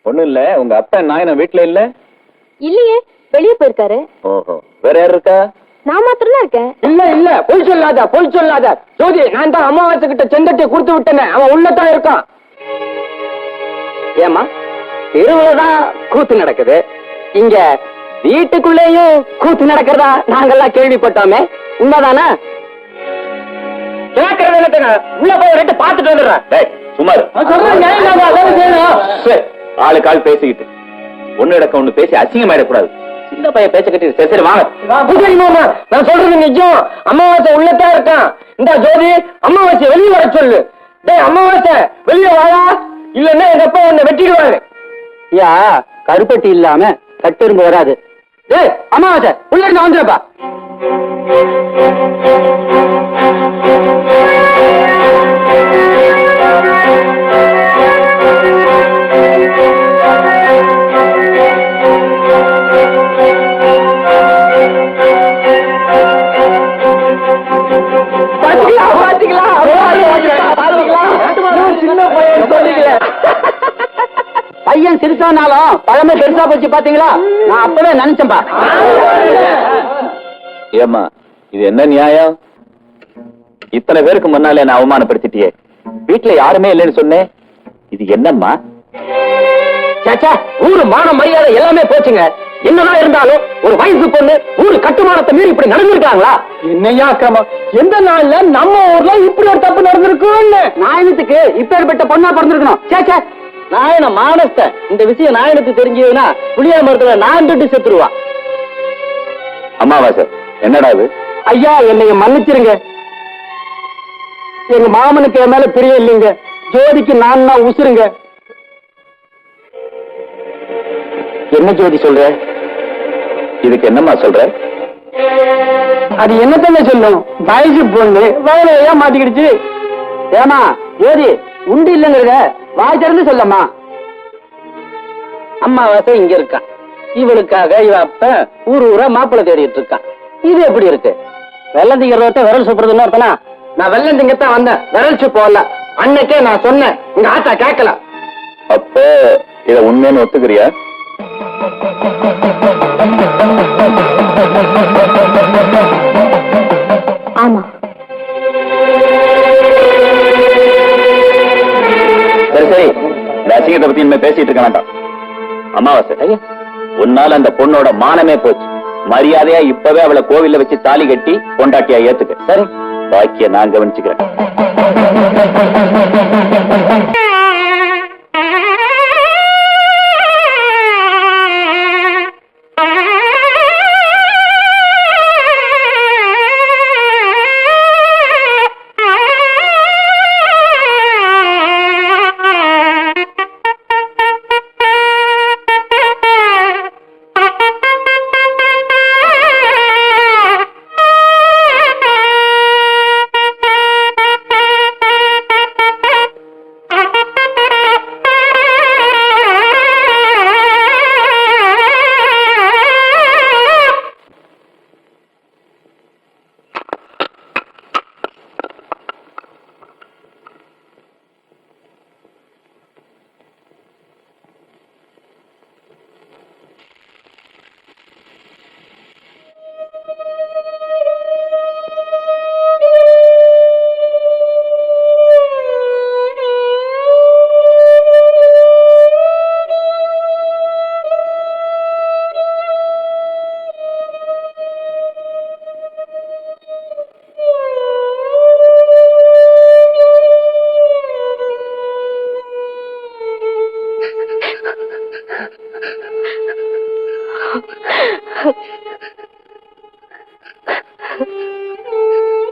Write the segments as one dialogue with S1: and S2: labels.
S1: ஒண்ணும் இல்ல, உங்க அப்பா நாயன வீட்டுல இல்ல?
S2: இல்லையே, வெளியே போயிருக்காரு.
S1: ஓஹோ, வேற யாரு இருக்கா?
S2: நான் மாத்திரம் தான் இருக்கேன்.
S3: இல்ல பொய் சொல்லாத ஜோதி, நான் தான் அமாவாசை கிட்ட செந்தத்தை கொடுத்து விட்டேனே, அவன் உள்ளதான் இருக்கான். ஏமா, தெருவுலதான் கூத்து நடக்குது, இங்க வீட்டுக்குள்ளேயும் கூத்து நடக்கிறதா நாங்கெல்லாம் கேள்விப்பட்டோமே, உண்மைதானே? கேட்கறது என்னத்துங்க, உள்ள போய் ரெண்டு பாத்துட்டு வந்துடுறேன்.
S1: சுமார் ஆளுக்கு ஆள் பேசிக்கிட்டு ஒண்ணு இடக்க ஒண்ணு பேசி அசிங்கமாயிடக்கூடாது. சின்ன பையன் பேச்ச கட்டி சரி வாங்க.
S3: நான் சொல்றது நிஜம், அமாவாசை உள்ளதான் இருக்கான். இந்த ஜோதி, அமாவாசை வெளியே வர சொல்லு. டேய் அமாவாசை வெளியே வாயா, இல்லன்னா எங்க அப்பா உன்னை வெட்டிடுவாரு. யா, கருப்பட்டி இல்லாம கட்டெரும்பு வராது. டேய் அமாவாசை உள்ள இருந்து வந்துருப்பா. பையன் சிறுசானாலும் பழமை பெருசா போச்சு பாத்தீங்களா? நான் அப்பவே நினைச்சேன்பா.
S1: ஏமா, இது என்ன நியாயம்? இத்தனை பேருக்கு முன்னாலே என்ன அவமானப்படுத்திட்டியே, வீட்டுல யாருமே இல்லைன்னு சொன்னேன். இது என்னம்மா?
S3: சேச்சா, ஊரு மான மரியாதை எல்லாமே போச்சுங்க. என்னதான் இருந்தாலும் ஒரு வயசு பொண்ணு ஊரு கட்டுமானத்தை மீறி இப்படி நடந்திருக்காங்களா? என்னையா கிரமம், எந்த நாள்ல நம்ம ஊர்ல இப்படி ஒரு தப்பு நடந்திருக்குன்னு நாயனத்துக்கு இப்பேற்பட்ட பொண்ணா பிறந்திருக்கணும். சேச்சா, நாயன மானஸ்த இந்த விஷயம் நாயனத்துக்கு தெரிஞ்சதுன்னா புளியா மரத்துல நான் தொட்டு செத்துருவா.
S1: அம்மாவாசை என்னடா இது?
S3: ஐயா, என்னைய மன்னிச்சிருங்க. எங்க மாமனுக்கு என் மேல பிரிய இல்லைங்க. ஜோதிக்கு நான் தான் உசுருங்க.
S1: என்ன ஜோதி சொல்ற? இதுக்கு என்னம்மா சொல்ற?
S3: அது என்னத்தங்க சொல்லும், வயசு பொண்ணு வயலையா மாட்டிக்கிடுச்சு. ஏமா ஜோதி, உண்டு இல்லைங்கிறத வாய் திறந்து சொல்லம்மா. அம்மாவாசை இங்க இருக்கான், இவளுக்காக இவ அப்ப ஊரா மாப்பிள்ளை தேடிட்டு இருக்கான். இது எப்படி இருக்கு? வெள்ளம் திங்கிறத விரல் சுப்புறதுன்னு அர்த்தனா? நான் வெள்ளம் திங்கத்தான் வந்தேன், விரல் சுப்பு போடல. அன்னைக்கே நான் சொன்னேன், உங்க ஆத்தா கேட்கல.
S1: அப்ப இத உண்மைன்னு ஒத்துக்கிறியா?
S2: ஆமா.
S1: சரி சரி, இந்த அசிங்கத்தை பத்தி இனிமே பேசிட்டு இருக்க வேண்டாம். அமாவாசை, உன்னால அந்த பொண்ணோட மானமே போச்சு. மரியாதையா இப்பவே அவளை கோவில்ல வச்சு தாலி கட்டி பொண்டாட்டியா ஏத்துக்க. சரி, பாக்கிய நான் கவனிச்சுக்கிறேன்.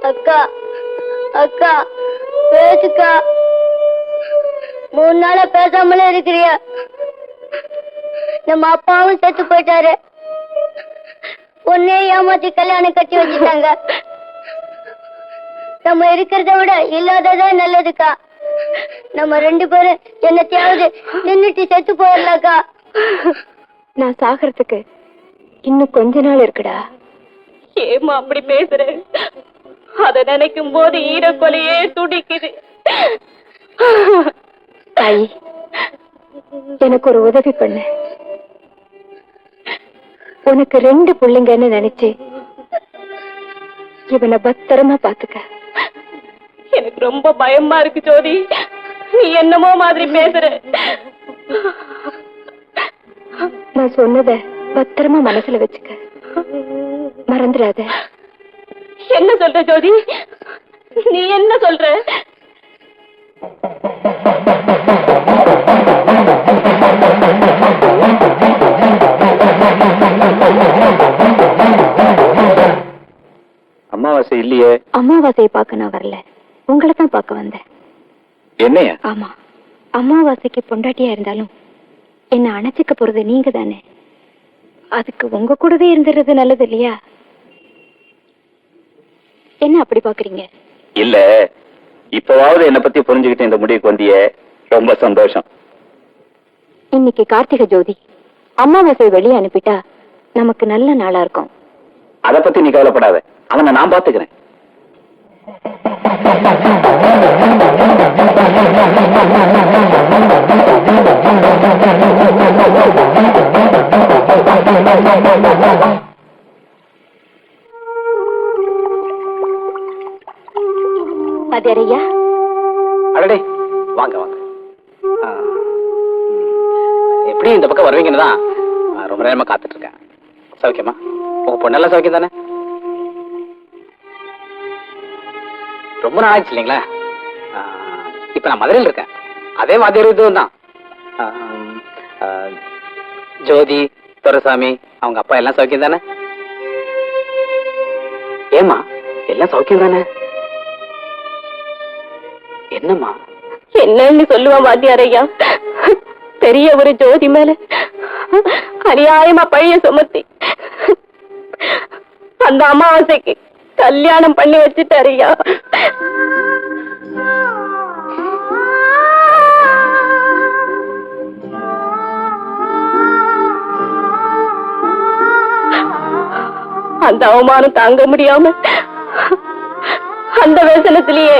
S4: அக்கா அக்கா பேசுக்கா. 3 நாளா பேசாமலே இருக்கிறிய. நம்ம அப்பாவும் செத்து போயிட்டாரு. பொண்ணே ஏமாத்தி கல்யாணம் கட்டி வச்சுட்டாங்க. நம்ம இருக்கிறத விட இல்லாததான் நல்லதுக்கா. நம்ம 2 பேரும் என்னத்தையாவது நின்னுட்டு செத்து போயிடலாக்கா.
S2: நான் சாகிறதுக்கு இன்னும் கொஞ்ச நாள் இருக்குடா.
S5: ஏமா அப்படி பேசுற? அத நினைக்கும் போது ஈரக்கொலையே துடிக்குது.
S2: தாயி, எனக்கு ஒரு உதவி பண்ணு. உனக்கு 2 பிள்ளைங்கன்னு நினைச்சு இவனை பத்திரமா பாத்துக்க.
S5: எனக்கு ரொம்ப பயமா இருக்கு ஜோதி. நீ என்னமோ மாதிரி பேசுற.
S2: நான் சொன்னத பத்திரமா மனசுல வச்சுக்க, மறந்துடாத.
S5: என்ன சொல்ற ஜோதி? நீ என்ன சொல்ற?
S1: அமாவாசை இல்லையே.
S2: அமாவாசையை பார்க்க நான் வரல, உங்களை தான் பார்க்க வந்தேன்.
S1: என்னையா?
S2: ஆமா, அமாவாசைக்கு பொண்டாட்டியா இருந்தாலும் என்ன அணைச்சிக்க போறது நீங்க தானே. அதுக்கு உங்க கூடவே இருந்துறது நல்லது இல்லையா? என்ன அப்படி பாக்குறீங்க?
S1: இல்ல, இப்பவாவது என்ன பத்தி புரிஞ்சுக்கிட்டு இந்த முடிவுக்கு வந்தியே, ரொம்ப சந்தோஷம்.
S2: இன்னைக்கு கார்த்திகை ஜோதி, அமாவாசை வெளியே அனுப்பிட்டா நமக்கு நல்ல நாளா இருக்கும்.
S1: அத பத்தி நீ கவலைப்படாத, அவனை நான் பாத்துக்கிறேன்.
S2: பாத்தியாரையா?
S3: அடடே, வாங்க வாங்க. எப்படி இந்த பக்கம் வருவீங்கன்னு தான் ரொம்ப நேரமா காத்துட்டு இருக்கேன். சௌக்கியமா? உங்க பொண்ணெல்லாம் சௌக்கியம் தானே? ரொம்ப நாள் ஆச்சு இல்லைங்களா? இப்ப நான் மதுரையில் இருக்கேன். அதே மாதிரி இதுவும் தான். ஜோதி, துரைசாமி, அவங்க அப்பா எல்லாம் சௌக்கியம் தானே? ஏமா எல்லாம் சௌக்கியம் தானே? என்னம்மா?
S5: என்னன்னு சொல்லுவான் வாத்தியாரையா? பெரிய ஒரு ஜோதி மேல அநியாயமா பழைய சுமத்தி அந்த அமாவாசைக்கு கல்யாணம் பண்ணி வச்சுட்டாருயா. அந்த அவமானம் தாங்க முடியாம அந்த வேசனத்திலேயே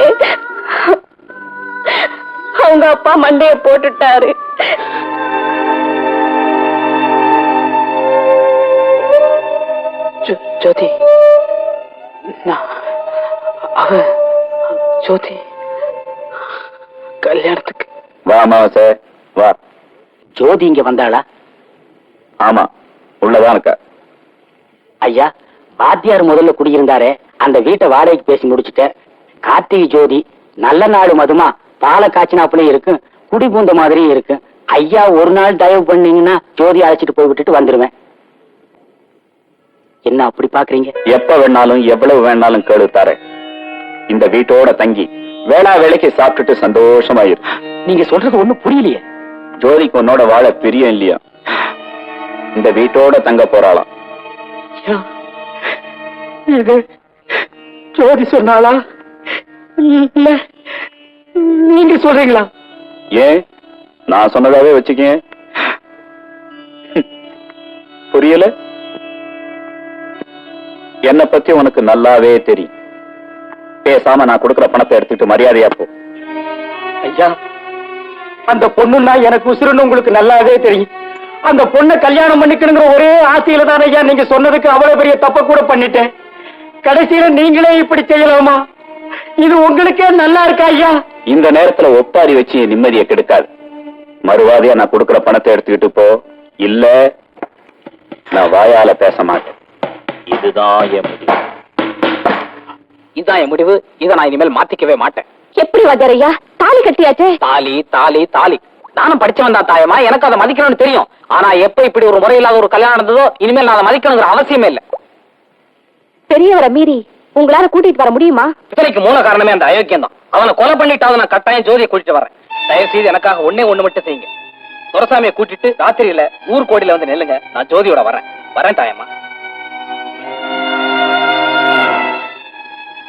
S5: அவங்க அப்பா மண்டைய போட்டுட்டாரு.
S3: ஜோதி, அவ ஜோதி கல்யாணத்துக்கு
S1: வா அமாவாசை, வா.
S3: ஜோதி இங்க வந்தாளா?
S1: ஆமா, உள்ளதான் இருக்கா.
S3: ஐயா, வாத்தியார் முதல்ல குடியிருந்தாரே, அந்த வீட்டை வாடகைக்கு பேசி முடிச்சுட்டேன். கார்த்திகை ஜோதி நல்ல நாடு மதுமா பாலை காய்ச்சினாப்புலயும் இருக்கு, குடி பூந்த மாதிரியும் இருக்கு. ஐயா ஒரு நாள் தயவு பண்ணீங்கன்னா ஜோதி அழைச்சிட்டு போய் விட்டுட்டு வந்துருவேன். என்ன அப்படி பாக்குறீங்க?
S1: எப்ப வேணாலும் எவ்வளவு வேணாலும் கேளு தரேன். இந்த வீட்டோட தங்கி வேளா வேலைக்கு சாப்பிட்டுட்டு சந்தோஷமாயிரு.
S3: நீங்க சொல்றது ஒண்ணும் புரியலையே.
S1: ஜோதிக்கு உன்னோட வாழ பிரியம் இல்லையா? இந்த வீட்டோட தங்க போறாளாம்.
S3: இது ஜோதி சொன்னாளா இல்ல நீங்க சொல்றீங்களா?
S1: ஏன், நான் சொன்னதாவே வச்சுக்கேன். புரியல? என்ன பத்தி உனக்கு நல்லாவே தெரியும். பேசாம நான் கொடுக்கிற பணத்தை எடுத்துட்டு மரியாதையா போ.
S3: ஐயா, அந்த பொண்ணுன்னா எனக்கு உசுருன்னு உங்களுக்கு நல்லாவே தெரியும். அந்த பொண்ணை கல்யாணம் பண்ணிக்கணுங்கிற ஒரே ஆசையில தான் ஐயா நீங்க சொன்னதுக்கு அவ்வளவு பெரிய தப்ப கூட பண்ணிட்டேன். கடைசியில நீங்களே இப்படி செய்யலாமா? இது உங்களுக்கே நல்லா இருக்கா ஐயா?
S1: இந்த நேரத்துல ஒப்பாரி வச்சு நிம்மதியை கெடுக்காது. மறுவாதியா நான் கொடுக்கிற பணத்தை எடுத்துக்கிட்டு போ, இல்ல நான் வாயால பேச மாட்டேன். இதுதான் என் முடிவு.
S3: இதுதான் என் முடிவு. இதை நான் இனிமேல் மாத்திக்கவே மாட்டேன்.
S2: எப்படி வாத்தியாரையா? தாலி கட்டியாச்சே.
S3: தாலி தாலி தாலி. நானும் படிச்சவன் தான் தாயமா, எனக்கு அதை மதிக்கணும்னு தெரியும். ஆனா எப்ப இப்படி ஒரு முறையில்லாத ஒரு கல்யாணம் நடந்ததோ, இனிமேல் நான் அதை மதிக்கணுங்கிற அவசியமே இல்லை.
S2: பெரியவரை மீறி உங்களால கூட்டிட்டு வர முடியுமா?
S3: இத்தனைக்கு மூல காரணமே அந்த அயோக்கியம் தான். அவனை கொலை பண்ணிட்டாவது நான் கட்டாயம் ஜோதியை கூட்டிட்டு வரேன். தயவு செய்து எனக்காக ஒண்ணு மட்டும் செய்யுங்க. துரைசாமியை கூட்டிட்டு ராத்திரியில ஊர் கோடியில வந்து நெல்லுங்க. நான் ஜோதியோட வரேன் தாயம்மா.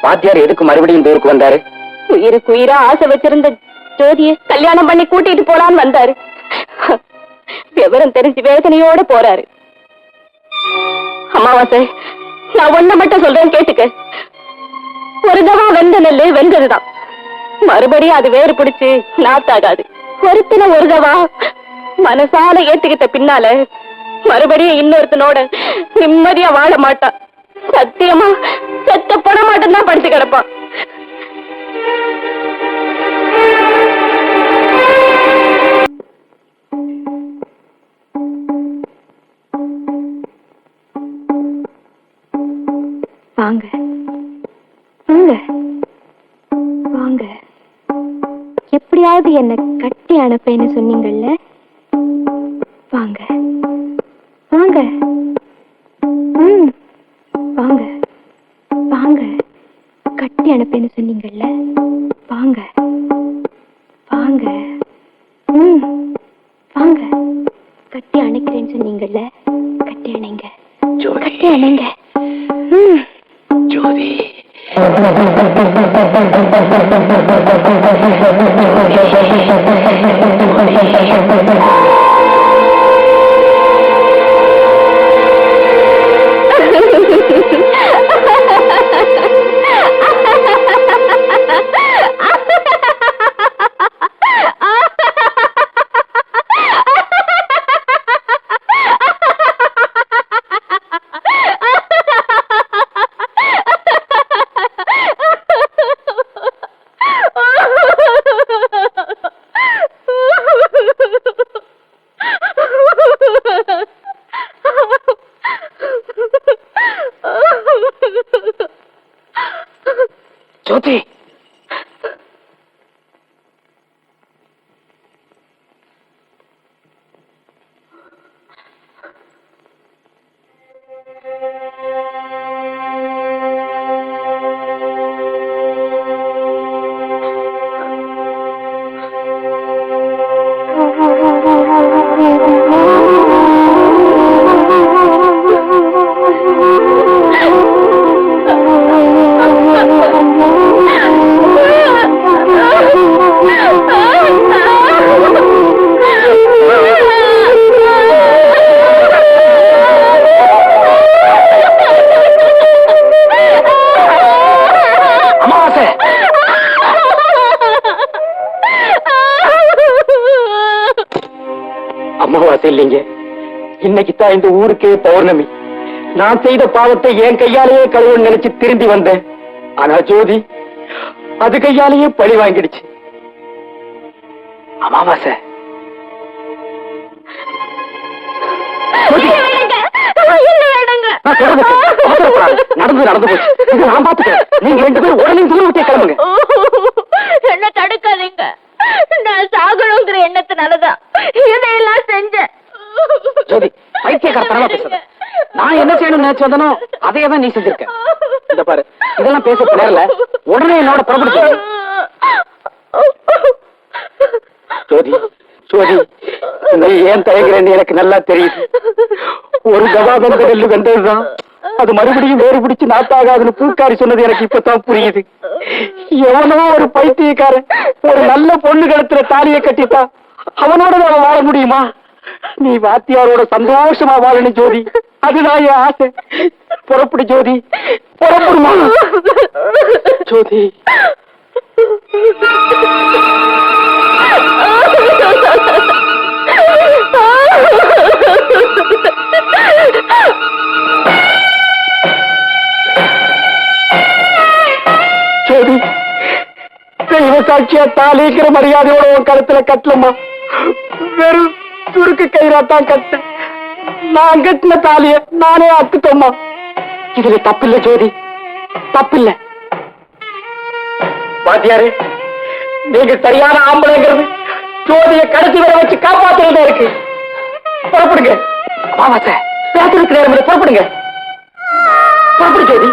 S3: வாத்தியார் எதுக்கு மறுபடியும் இந்த ஊருக்கு வந்தாரு?
S5: உயிருக்கு உயிரா ஆசை வச்சிருந்த ஜோதியை கல்யாணம் பண்ணி கூட்டிட்டு போலான்னு வந்தாரு. விவரம் தெரிஞ்சு வேதனையோட போறாரு. அமாவாசை, நான் ஒண்ண மட்டும் சொல்றேன் கேட்டுக்க. ஒரு தவா வெந்த நெல்லு வெந்ததுதான், மறுபடியும் அது வேறு பிடிச்சு நாத்தாகாது. ஒருத்தனை ஒரு தவா மனசால ஏத்துக்கிட்ட பின்னால மறுபடியும் இன்னொருத்தனோட நிம்மதியா வாழ மாட்டான். சத்தியமா செத்த பட மாட்டம் தான் படிச்சு கிடப்பான்.
S2: வாங்க வாங்க வாங்க. எப்படியாவது என்ன கட்டி அனுப்பேன்னு சொன்னீங்கல்ல, வாங்க வாங்க. வாங்க வாங்க. கட்டி அனுப்பேன்னு சொன்னீங்கல்ல, வாங்க வாங்க. வாங்க. கட்டி அணைக்கிறேன்னு சொன்னீங்கல்ல, கட்டி அணைங்க, கட்டி அணைங்க.
S3: ஜோதி ஜோதி அமாவாசை இல்லைங்க, இன்னைக்குத்தான் இந்த ஊருக்கே பௌர்ணமி. நான் செய்த பாவத்தை என் கையாலேயே கழுவுன்னு நினைச்சு திரும்பி வந்தேன். ஆனா ஜோதி அது கையாலேயே பழி வாங்கிடுச்சு. அமாவாசை நடந்து நடந்து போச்சு. இதை நான் பாத்துக்கிறேன். நீங்க 2 பேரும் உடனே தூரம் விட்டே கிளம்புங்க.
S5: என்ன தடுக்காதீங்க. நான் சாகணுங்கிற எண்ணத்தினாலதான் இதையெல்லாம் செஞ்சேன்.
S3: ஜோதி பைத்தியக்காரத்தனமா பேசுற. நான் என்ன செய்யணும்னு நினைச்சு வந்தனோ அதையே தான் நீ செஞ்சிருக்க. இத பாரு, இதெல்லாம் பேச நேரல. உடனே என்னோட புறப்பட்டு ஜோதி. ஜோதி நீ ஏன் தயங்குறேன்னு எனக்கு நல்லா தெரியுது. ஒரு கவாதந்த நெல்லு வெந்ததுதான் அது மறுபடியும் வேறு பிடிச்சு நாத்தாகாதுன்னு பூக்காரி சொன்னது எனக்கு இப்பதான் புரியுது. எவனோ ஒரு பைத்தியக்காரன் ஒரு நல்ல பொண்ணு கழுத்துல தாலியை கட்டிட்டா அவனோட நாம வாழ முடியுமா? நீ வாத்தியாரோட சந்தோஷமா வாழணும் ஜோதி, அதுதான் என் ஆசை. புறப்படு ஜோதி, புறப்படுமா ஜோதி. ஜோதி தெய்வ சாட்சியா தாலிக்கிற மரியாதையோட உன் கழுத்துல கட்டலம்மா. வெறும் சுருக்கு கயிறாத்தான் கட்டு. நான் கட்டின தாலிய நானே அத்துட்டோம்மா. இதுல தப்பில்லை ஜோதி, தப்பில்லை. வாத்தியாரு நீங்க சரியான ஆம்பளைங்கிறது ஜோதிய கடைசி வரை வச்சு காப்பாத்துறதா இருக்கு. புறப்படுங்க. அமாவாசை பேசுறதுக்கு நேரம் இல்லை. புறப்படுங்க. புறப்படு ஜோதி.